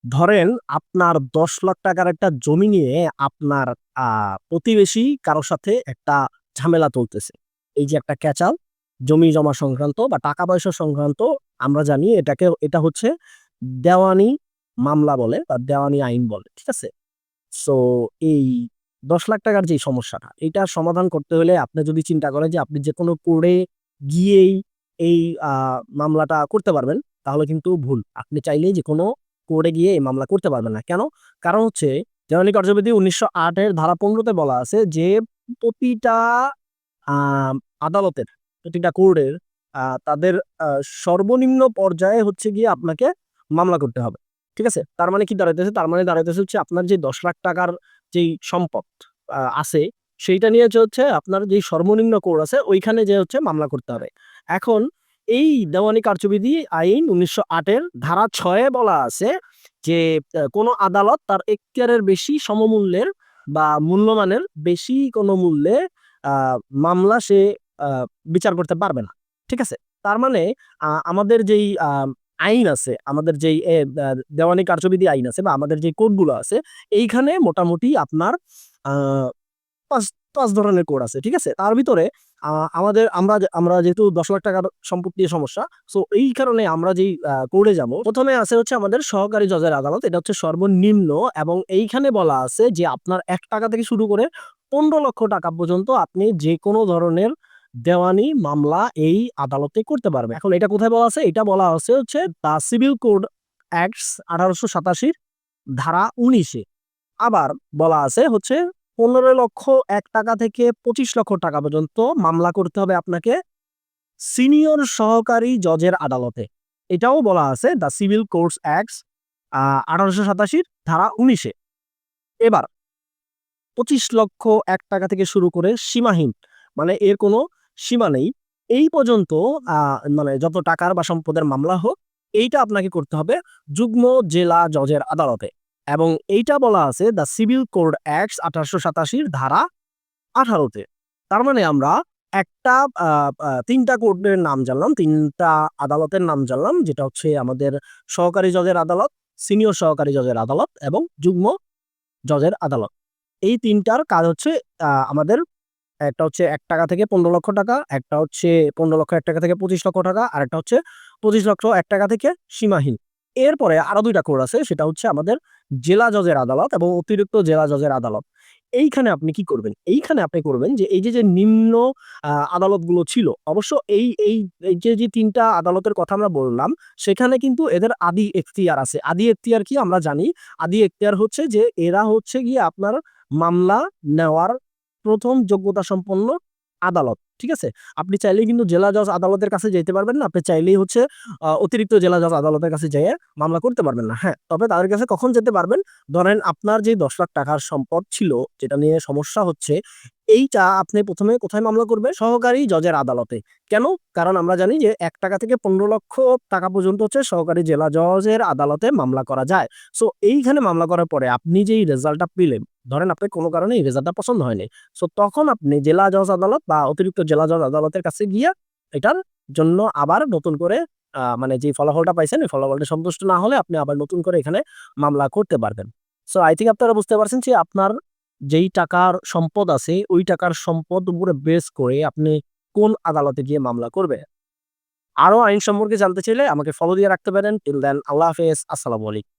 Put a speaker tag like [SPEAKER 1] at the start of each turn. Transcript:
[SPEAKER 1] ধরেন আপনার ১০ লাখ টাকার একটা জমি নিয়ে আপনার প্রতিবেশী কারো সাথে একটা ঝামেলা চলতেছে। এই যে একটা ক্যাচাল জমি জমা সংক্রান্ত বা টাকা পয়সা সংক্রান্ত, আমরা জানি এটা হচ্ছে দেওয়ানি মামলা বলে বা দেওয়ানি আইন বলে। ঠিক আছে? সো এই ১০ লাখ টাকার যেই সমস্যাটা, এইটার সমাধান করতে হলে আপনি যদি চিন্তা করেন যে আপনি যেকোনো কোর্টে গিয়েই এই আ মামলাটা করতে পারবেন, তাহলে কিন্তু ভুল। আপনি চাইলেই যেকোনো কোর্টে গিয়ে এই মামলা করতে পারবেন না। কেন? কারণ হচ্ছে দেওয়ানি কার্যবিধি ১৯০৮ এর ধারা ১৫ তে বলা আছে যে প্রতিটা আ আদালতের, প্রতিটা কোর্টের তাদের আ সর্বনিম্ন পর্যায়ে হচ্ছে গিয়ে আপনাকে মামলা করতে হবে। ঠিক আছে? তার মানে কি দাঁড়াইতেছে? তার মানে দাঁড়াইতেছে হচ্ছে আপনার যে ১০ লাখ টাকার যেই সম্পদ আছে, সেইটা নিয়ে হচ্ছে আপনার যেই সর্বনিম্ন কোর আছে ওইখানে যেয়ে হচ্ছে মামলা করতে হবে। এখন এই দেওয়ানি কার্যবিধি আইন ১৯০৮ এর ধারা ৬ এ বলা আছে যে কোন আদালত তার এখতিয়ারের বেশি সমমূল্যের বা মূল্যমানের বেশি কোন মূল্যে আ মামলা সে আ বিচার করতে পারবে না। ঠিক আছে? তার মানে আমাদের যেই আইন আছে, আমাদের যেই দেওয়ানি কার্যবিধি আইন আছে বা আমাদের যে কোডগুলো আছে, এইখানে মোটামুটি আপনার আ ৫ ৫ ধরনের কোড আছে। ঠিক আছে? তার ভিতরে আ আমাদের আমরা যেহেতু ১০ লাখ টাকার সম্পত্তি নিয়ে সমস্যা। সো এই কারণে আমরা যেই কোর্টে যাবো, ১ম এ আছে হচ্ছে আমাদের সহকারী জজের আদালত। এটা হচ্ছে সর্বনিম্ন এবং এইখানে বলা আছে যে আপনার ৳১ থেকে শুরু করে ৳১৫,০০,০০০ পর্যন্ত আপনি যেকোনো ধরনের দেওয়ানি মামলা এই আদালতে করতে পারবেন। এখন এটা কোথায় বলা আছে? এটা বলা আছে হচ্ছে দ্যা সিভিল কোড অ্যাক্টস ১৮৮৭ ধারা ১৯ এ। আবার বলা আছে হচ্ছে ৳১৫,০০,০০০ থেকে ৳২৫,০০,০০০ পর্যন্ত মামলা করতে হবে আপনাকে সিনিয়র সহকারী জজের আদালতে। এটাও বলা আছে দ্যা সিভিল কোর্টস অ্যাক্টস ১৮৮৭ ধারা ১৯ এ। এবার ৳২৫,০০,০০০ থেকে শুরু করে সীমাহীন, মানে এর কোনো সীমা নেই। এই পর্যন্ত আ মানে যত টাকার বা সম্পদের মামলা হোক, এইটা আপনাকে করতে হবে যুগ্ম জেলা জজের আদালতে। এবং এইটা বলা আছে দ্যা সিভিল কোড অ্যাক্টস ১৮৮৭ ধারা ১৮ তে। তার মানে আমরা একটা আ আ ৩ টা কোর্টের নাম জানলাম, ৩ টা আদালতের নাম জানলাম। যেটা হচ্ছে আমাদের সহকারী জজের আদালত, সিনিয়র সহকারী জজের আদালত এবং যুগ্ম জজের আদালত। এই ৩ টার কাজ হচ্ছে আমাদের একটা হচ্ছে ৳১ থেকে ৳১৫,০০,০০০, একটা হচ্ছে ৳১৫,০০০ থেকে ৳২৫,০০,০০০, আরেকটা হচ্ছে ৳২৫,০০,০০০ থেকে সীমাহীন। এরপরে আরো ২ টা কোড আছে, সেটা হচ্ছে আমাদের জেলা জজের আদালত এবং অতিরিক্ত জেলা জজের আদালত। এইখানে আপনি কি করবেন? এইখানে আপনি করবেন যে এই যে নিম্ন আদালতগুলো ছিল, অবশ্য এই যে ৩ টা আদালতের কথা আমরা বললাম, সেখানে কিন্তু এদের আদি এখতিয়ার আছে। আদি এখতিয়ার কি আমরা জানি। আদি এখতিয়ার হচ্ছে যে এরা হচ্ছে গিয়ে আপনার মামলা নেওয়ার ১ম যোগ্যতা সম্পন্ন আদালত। ঠিক আছে? আপনি চাইলেই কিন্তু জেলা জজ আদালতের কাছে যাইতে পারবেন না। আপনি চাইলেই হচ্ছে অতিরিক্ত জেলা জজ আদালতের কাছে যেয়ে মামলা করতে পারবেন না। হ্যাঁ, তবে তাদের কাছে কখন যেতে পারবেন? ধরেন আপনার যে ৳১০,০০,০০০ টাকার সম্পদ ছিল, যেটা নিয়ে সমস্যা হচ্ছে, এইটা আপনি ১ম এ কোথায় মামলা করবেন? সহকারী জজের আদালতে। কেন? কারণ আমরা জানি যে ৳১ থেকে ৳১৫,০০,০০০ পর্যন্ত হচ্ছে সহকারী জেলা জজের আদালতে মামলা করা যায়। সো এইখানে মামলা করার পরে আপনি যেই রেজাল্টটা পেলেন, ধরেন আপনার কোনো কারণে এই রেজাল্টটা পছন্দ হয়নি। সো তখন আপনি জেলা জজ আদালত বা অতিরিক্ত জেলা জজ আদালতের কাছে গিয়া এটার জন্য আবার নতুন করে মানে যে ফলাফলটা পাইছেন, ওই ফলাফলটা সন্তুষ্ট না হলে আপনি আবার নতুন করে এখানে মামলা করতে পারবেন। সো আই থিংক আপনারা বুঝতে পারছেন যে আপনার যেই টাকার সম্পদ আছে, ওই টাকার সম্পদ উপরে বেস করে আপনি কোন আদালতে গিয়ে মামলা করবেন। আরো আইন সম্পর্কে জানতে চাইলে আমাকে ফলো দিয়ে রাখতে পারেন। টিল দেন আল্লাহ হাফেজ। আসসালামু আলাইকুম।